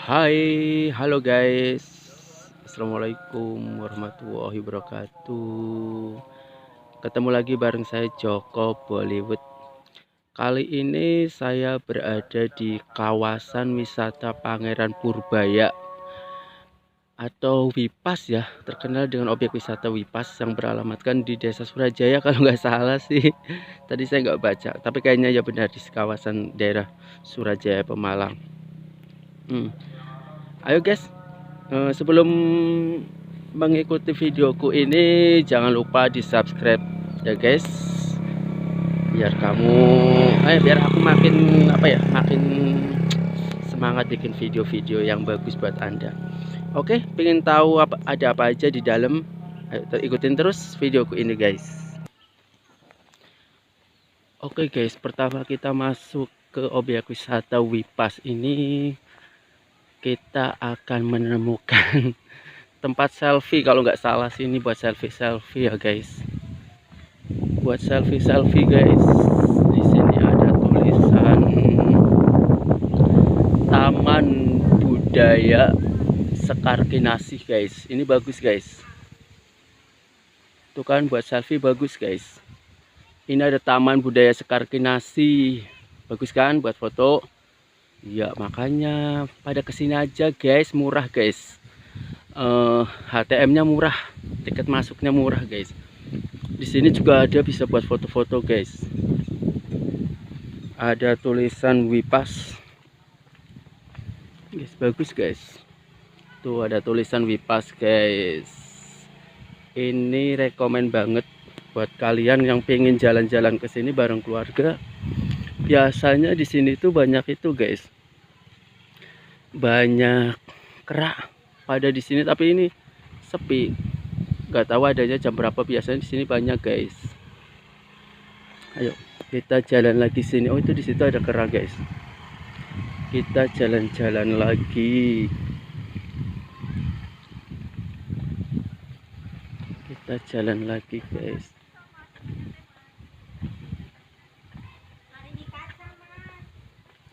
Hai, halo guys. Assalamualaikum warahmatullahi wabarakatuh. Ketemu lagi bareng saya Joko Bollywood. Kali ini saya berada di kawasan wisata Pangeran Purbaya atau Wipas ya, terkenal dengan objek wisata Wipas yang beralamatkan di Desa Surajaya kalau nggak salah sih. Tadi saya nggak baca, tapi kayaknya ya benar di kawasan daerah Surajaya Pemalang. Ayo guys, sebelum mengikuti videoku ini jangan lupa di subscribe ya guys, biar biar aku makin makin semangat bikin video-video yang bagus buat anda. Oke, pengen tahu ada apa aja di dalam? Ayo ikutin terus videoku ini guys. Oke guys, pertama kita masuk ke objek wisata Wipas ini, kita akan menemukan tempat selfie kalau nggak salah sih. Ini buat selfie ya guys, buat selfie guys. Di sini ada tulisan Taman Budaya Sekar Kinasih guys. Ini bagus guys, tuh kan buat selfie bagus guys. Ini ada Taman Budaya Sekar Kinasih, bagus kan buat foto ya. Makanya pada kesini aja guys, murah guys. HTM-nya murah, tiket masuknya murah guys. Di sini juga ada bisa buat foto-foto guys. Ada tulisan Wipas guys, bagus guys. Tuh ada tulisan Wipas guys. Ini rekomen banget buat kalian yang pengen jalan-jalan ke sini bareng keluarga. Biasanya di sini tuh banyak itu guys, banyak kera pada di sini, tapi ini sepi. Nggak tahu adanya jam berapa, biasanya di sini banyak guys. Ayo kita jalan lagi sini. Oh itu di situ ada kera guys. Kita jalan-jalan lagi. Kita jalan lagi guys.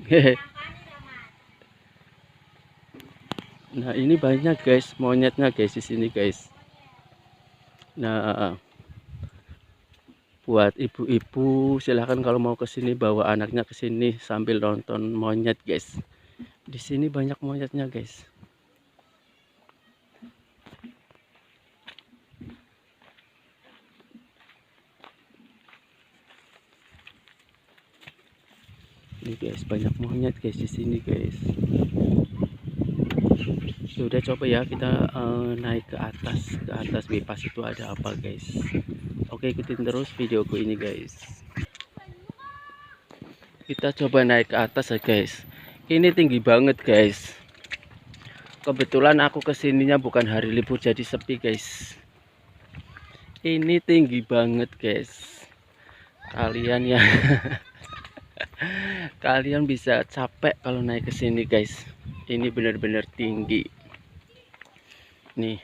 Hehe. Nah ini banyak guys monyetnya guys di sini guys. Nah buat ibu-ibu silahkan kalau mau ke sini bawa anaknya ke sini sambil nonton monyet guys. Di sini banyak monyetnya guys. Ini guys banyak monyet guys di sini guys. Sudah coba ya kita naik ke atas Wipas itu ada apa guys. Oke, ikutin terus videoku ini guys. Kita coba naik ke atas ya guys. Ini tinggi banget guys. Kebetulan aku kesininya bukan hari libur jadi sepi guys. Ini tinggi banget guys. Kalian ya kalian bisa capek kalau naik ke sini guys. Ini benar-benar tinggi. Nih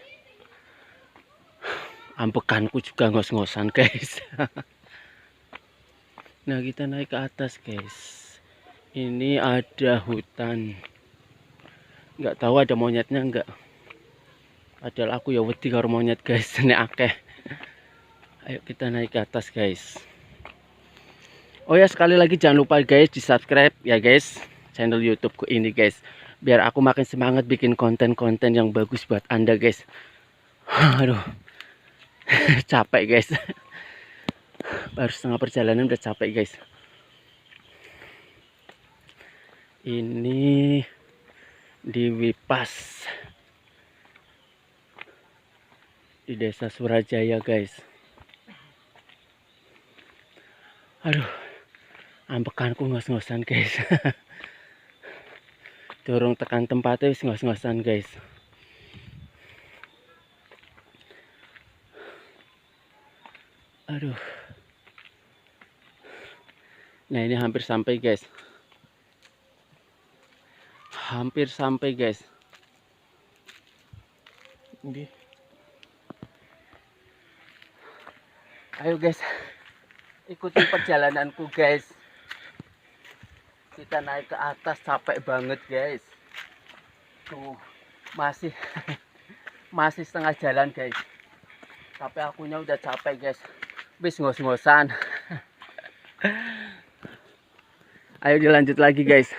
ambekanku juga ngos-ngosan guys. Nah kita naik ke atas guys. Ini ada hutan, nggak tahu ada monyetnya enggak. Padahal aku ya wedi karo monyet guys. Ini akeh. Ayo kita naik ke atas guys. Oh ya sekali lagi jangan lupa guys di subscribe ya guys channel YouTubeku ini guys, biar aku makin semangat bikin konten-konten yang bagus buat anda guys. Aduh capek guys. Baru setengah perjalanan udah capek guys. Ini di Wipas di Desa Surajaya guys. Aduh ambekanku ngos-ngosan guys. Dorong tekan tempatnya wis ngos-ngosan guys. Aduh. Nah ini hampir sampai guys. Hampir sampai guys. Ini. Ayo guys, ikuti perjalananku guys. Kita naik ke atas capek banget guys. Tuh, masih masih setengah jalan guys. Tapi akunya udah capek guys. Bis ngos-ngosan. Ayo dilanjut lagi guys.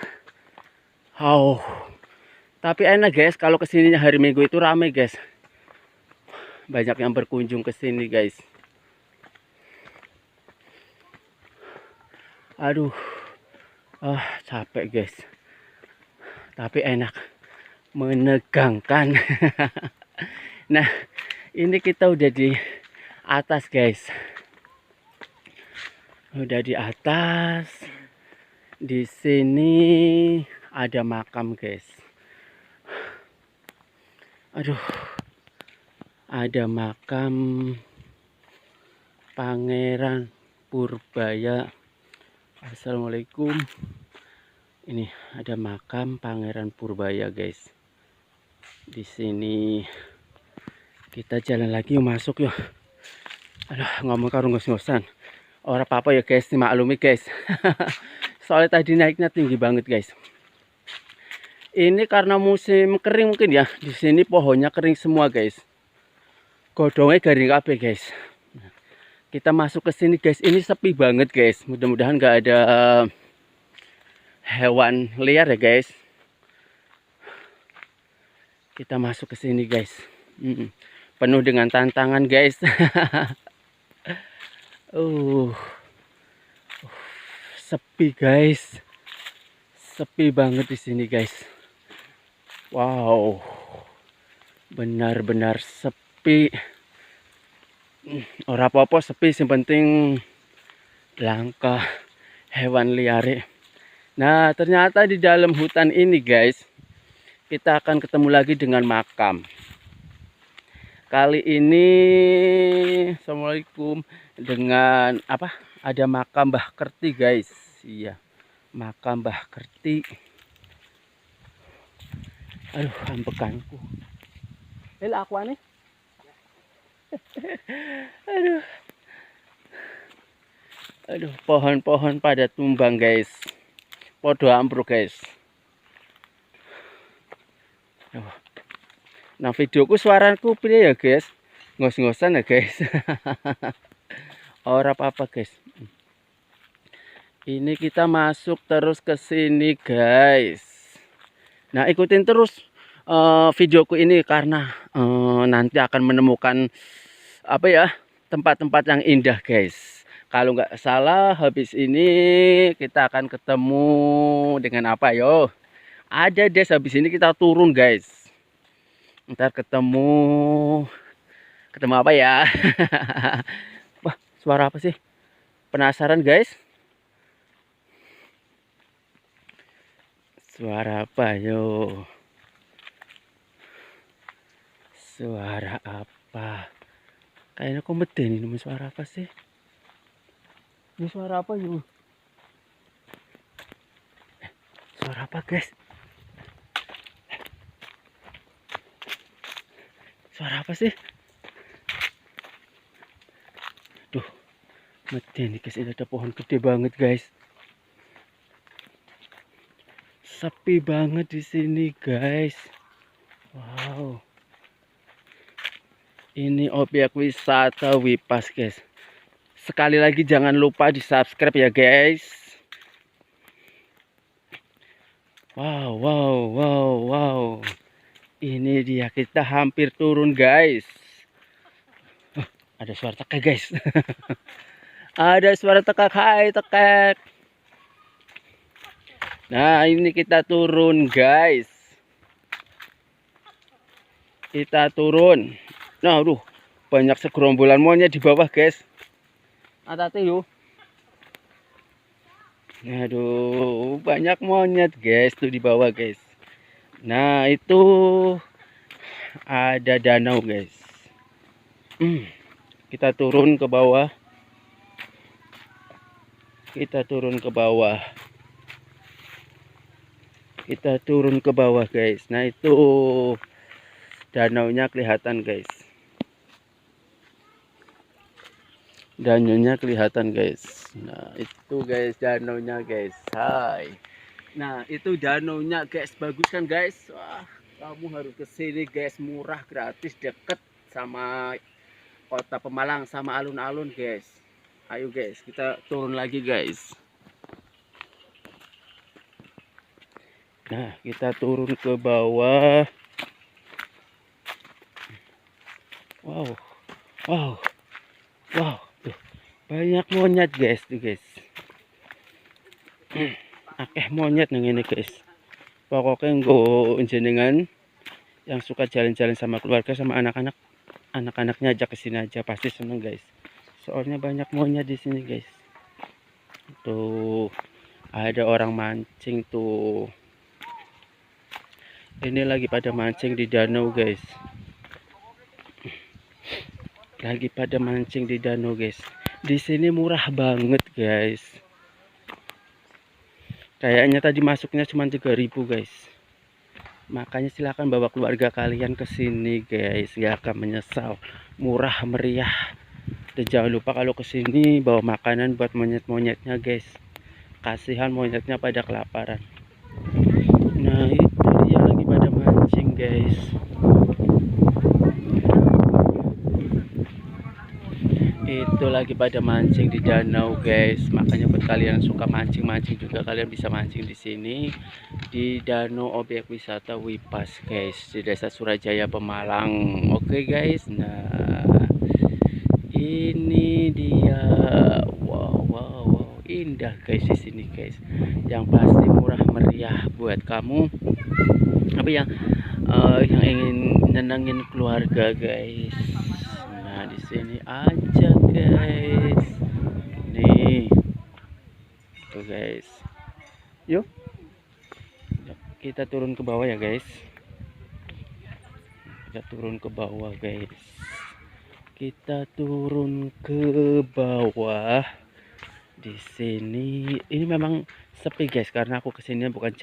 Oh, tapi enak guys kalau kesininya hari Minggu itu rame guys. Banyak yang berkunjung ke sini guys. Aduh, capek guys. Tapi enak, menegangkan. Nah, ini kita udah di atas guys. Udah di atas. Di sini ada makam guys. Aduh, ada makam Pangeran Purbaya. Assalamualaikum. Ini ada makam Pangeran Purbaya guys. Di sini kita jalan lagi yuk, masuk yuk. Aduh, ngomong karo ngos-ngosan. Ora apa-apa ya guys, dimaklumi guys. Soalnya tadi naiknya tinggi banget guys. Ini karena musim kering mungkin ya. Di sini pohonnya kering semua guys. Godongnya garing kabeh guys. Kita masuk ke sini guys. Ini sepi banget guys. Mudah-mudahan nggak ada hewan liar ya guys. Kita masuk ke sini guys. Penuh dengan tantangan guys. Sepi guys. Sepi banget di sini guys. Wow. Benar-benar sepi. Ora apa-apa sepi, yang penting langka hewan liar. Nah, ternyata di dalam hutan ini guys, kita akan ketemu lagi dengan makam. Kali ini, assalamualaikum, dengan apa? Ada makam Mbah Kerti guys. Iya, makam Mbah Kerti. Aduh, ambekanku. Aku aneh. Aduh, pohon-pohon pada tumbang guys. Podo ambruk guys. Nah, videoku suaraku pilih ya guys. Ngos-ngosan ya guys. Ora apa-apa guys. Ini kita masuk terus ke sini guys. Nah, ikutin terus videoku ini karena nanti akan menemukan apa ya, tempat-tempat yang indah guys. Kalau nggak salah habis ini kita akan ketemu dengan apa yo? Ada des, habis ini kita turun guys. Ntar ketemu apa ya? Wah, suara apa sih? Penasaran guys? Suara apa yo? Suara apa? Kayaknya kompeten ini. Suara apa sih? Ini suara apa yuk? Suara apa guys? Suara apa sih? Duh, meten nih guys. Ini ada pohon gede banget guys. Sepi banget di sini guys. Wow. Ini objek wisata Wipas guys. Sekali lagi jangan lupa di subscribe ya guys. Wow, wow, wow, wow. Ini dia, kita hampir turun guys. Ada suara tekek guys. Ada suara tekek, hai tekek. Nah, ini kita turun guys. Kita turun. Nah, aduh, banyak segerombolan monyet di bawah guys. Hati-hati yuk. Aduh, banyak monyet guys tuh di bawah guys. Nah, itu ada danau guys. Kita turun ke bawah. Kita turun ke bawah. Kita turun ke bawah guys. Nah, itu danaunya kelihatan guys. Danaunya kelihatan guys. Nah, itu guys danaunya guys. Hai. Nah, itu danaunya guys. Bagus kan guys? Wah, kamu harus ke sini guys, murah, gratis, deket sama kota Pemalang, sama alun-alun guys. Ayo guys, kita turun lagi guys. Nah, kita turun ke bawah. Wow, wow, wow, tuh banyak monyet guys, tuh guys. Akeh monyet nang ini guys. Pokoknya nggo jenengan yang suka jalan-jalan sama keluarga sama anak-anak, anak-anaknya ajak ke sini aja, pasti seneng guys. Soalnya banyak monyet di sini guys. Tuh ada orang mancing tuh. Ini lagi pada mancing di danau guys. Lagi pada mancing di danau guys. Di sini murah banget guys. Kayaknya tadi masuknya cuma 3.000 guys. Makanya silahkan bawa keluarga kalian ke sini guys, gak akan menyesal. Murah meriah. Dan jangan lupa kalau ke sini bawa makanan buat monyet-monyetnya guys. Kasihan monyetnya pada kelaparan. Nah, itu dia lagi pada mancing guys. Itu lagi pada mancing di danau guys. Makanya buat kalian yang suka mancing-mancing juga, kalian bisa mancing di sini di danau objek wisata Wipas guys, di Desa Surajaya Pemalang. Oke guys. Nah, ini dia. Wow, wow, wow, indah guys di sini guys. Yang pasti murah meriah buat kamu apa yang ingin nenangin keluarga guys. Nah, di sini aja guys. Nih, tuh guys. Yuk, kita turun ke bawah ya guys. Kita turun ke bawah guys. Kita turun ke bawah. Di sini ini memang sepi guys, karena aku kesini bukan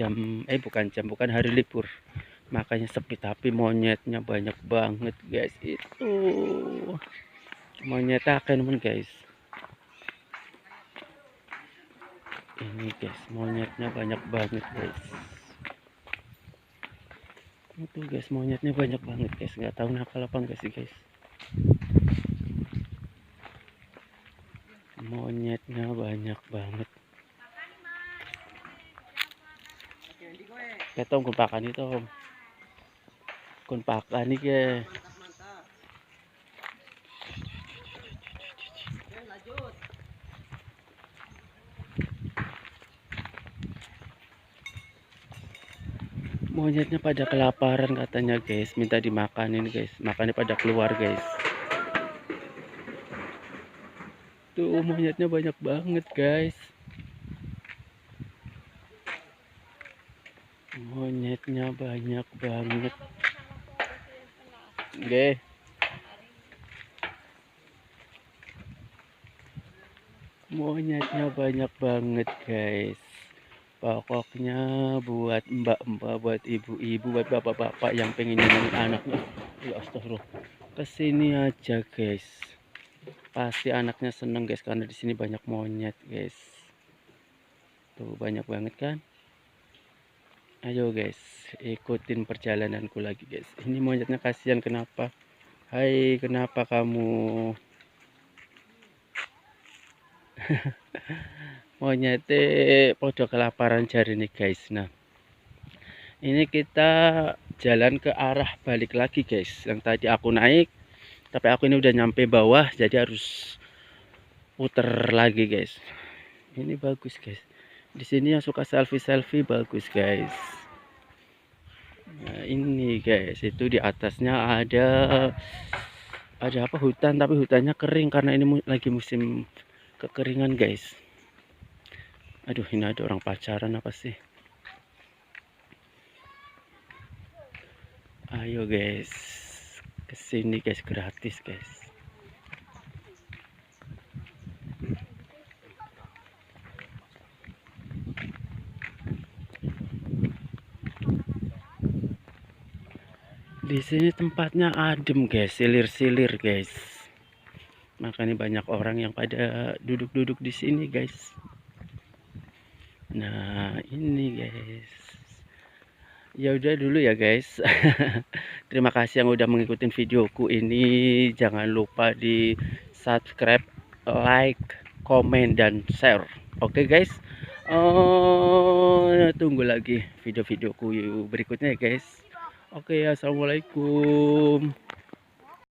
hari libur. Makanya sepi, tapi monyetnya banyak banget guys. Itu monyet akan guys. Ini guys, monyetnya banyak banget guys. Itu guys, monyetnya banyak banget guys. Nggak tahu nakal apa enggak sih guys. Monyetnya banyak banget. Ketong kun pakan itu om. Kun pakan nih ke. Monyetnya pada kelaparan katanya guys, minta dimakanin guys. Makanya pada keluar guys. Tuh monyetnya banyak banget guys. Monyetnya banyak banget. Oke. Monyetnya banyak banget guys. Pokoknya buat mbak-mbak, buat ibu-ibu, buat bapak-bapak yang pengen nyenengin anaknya, ya astagfirullah, kesini aja guys. Pasti anaknya seneng guys, karena di sini banyak monyet guys. Tuh banyak banget kan. Ayo guys, ikutin perjalananku lagi guys. Ini monyetnya kasihan, kenapa? Hai, kenapa kamu? Monyetnya podo kelaparan jari nih guys. Nah, ini kita jalan ke arah balik lagi guys. Yang tadi aku naik, tapi aku ini udah nyampe bawah, jadi harus puter lagi guys. Ini bagus guys. Di sini yang suka selfie bagus guys. Nah, ini guys, itu di atasnya ada apa, hutan, tapi hutannya kering karena ini lagi musim kekeringan guys. Aduh, ini ada orang pacaran apa sih? Ayo guys, kesini guys, gratis guys. Di sini tempatnya adem guys, silir-silir guys. Makanya banyak orang yang pada duduk-duduk di sini guys. Nah, ini guys. Ya udah dulu ya guys. Terima kasih yang udah mengikuti videoku ini. Jangan lupa di subscribe, like, komen, dan share. Oke guys. Tunggu lagi video-videoku berikutnya ya guys. Oke, assalamualaikum.